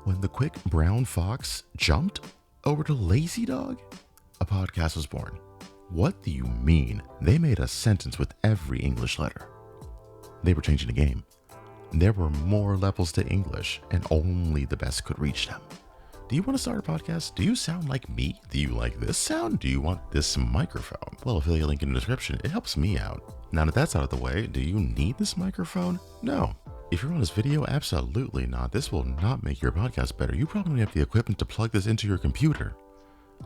When the quick brown fox jumped over to Lazy Dog, a podcast was born. What do you mean? They made a sentence with every English letter. They were changing the game. There were more levels to English, and only the best could reach them. Do you want to start a podcast? Do you sound like me? Do you like this sound? Do you want this microphone? Well, affiliate link in the description. It helps me out. Now that that's out of the way, do you need this microphone? No. If you're on this video, absolutely not. This will not make your podcast better. You probably don't have the equipment to plug this into your computer.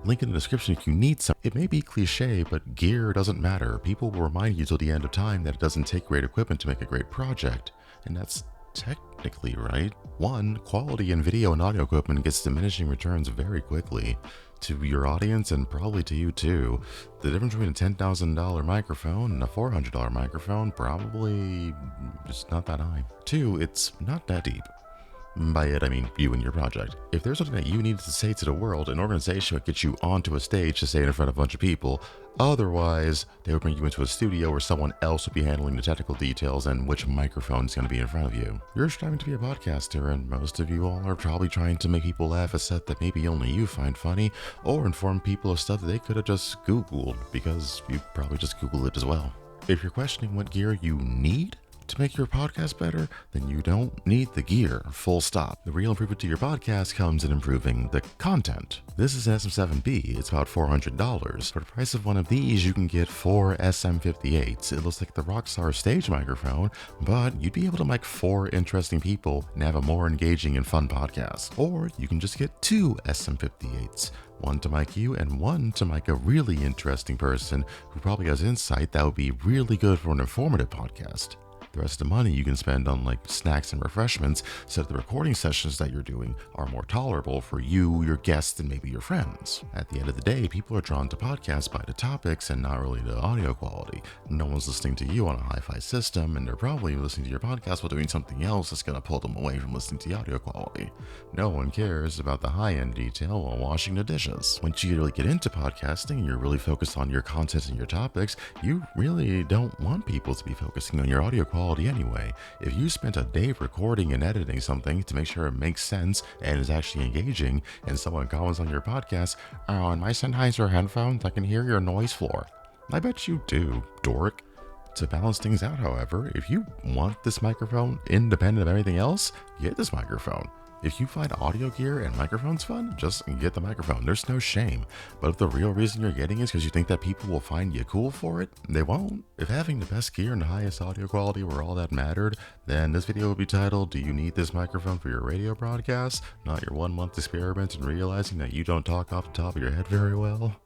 Link in the description if you need some. It may be cliche, but gear doesn't matter. People will remind you till the end of time that it doesn't take great equipment to make a great project. And that's technically right. One, quality in video and audio equipment gets diminishing returns very quickly to your audience and probably to you too. The difference between a $10,000 microphone and a $400 microphone probably just not that high. Two, it's not that deep. By it, I mean you and your project. If there's something that you need to say to the world, an organization would get you onto a stage to say it in front of a bunch of people. Otherwise, they would bring you into a studio where someone else would be handling the technical details and which microphone is going to be in front of you. You're striving to be a podcaster, and most of you all are probably trying to make people laugh at stuff that maybe only you find funny, or inform people of stuff that they could have just Googled, because you probably just Googled it as well. If you're questioning what gear you need to make your podcast better, then you don't need the gear, full stop. The real improvement to your podcast comes in improving the content. This is an SM7B, it's about $400. For the price of one of these, you can get 4 SM58s. It looks like the Rockstar stage microphone, but you'd be able to mic 4 interesting people and have a more engaging and fun podcast. Or you can just get 2 SM58s. One to mic you and one to mic a really interesting person who probably has insight that would be really good for an informative podcast. The rest of the money you can spend on like snacks and refreshments so that the recording sessions that you're doing are more tolerable for you, your guests, and maybe your friends. At the end of the day, people are drawn to podcasts by the topics and not really the audio quality. No one's listening to you on a hi-fi system, and they're probably listening to your podcast while doing something else that's going to pull them away from listening to the audio quality. No one cares about the high-end detail while washing the dishes. Once you really get into podcasting and you're really focused on your content and your topics, you really don't want people to be focusing on your audio quality anyway. If you spent a day recording and editing something to make sure it makes sense and is actually engaging, and someone comments on your podcast, "Oh, on my Sennheiser headphones, I can hear your noise floor." I bet you do, dork. To balance things out, however, if you want this microphone independent of anything else, get this microphone. If you find audio gear and microphones fun, just get the microphone. There's no shame. But if the real reason you're getting is because you think that people will find you cool for it, they won't. If having the best gear and the highest audio quality were all that mattered, then this video would be titled, "Do you need this microphone for your radio broadcast?" Not your 1 month experiment and realizing that you don't talk off the top of your head very well.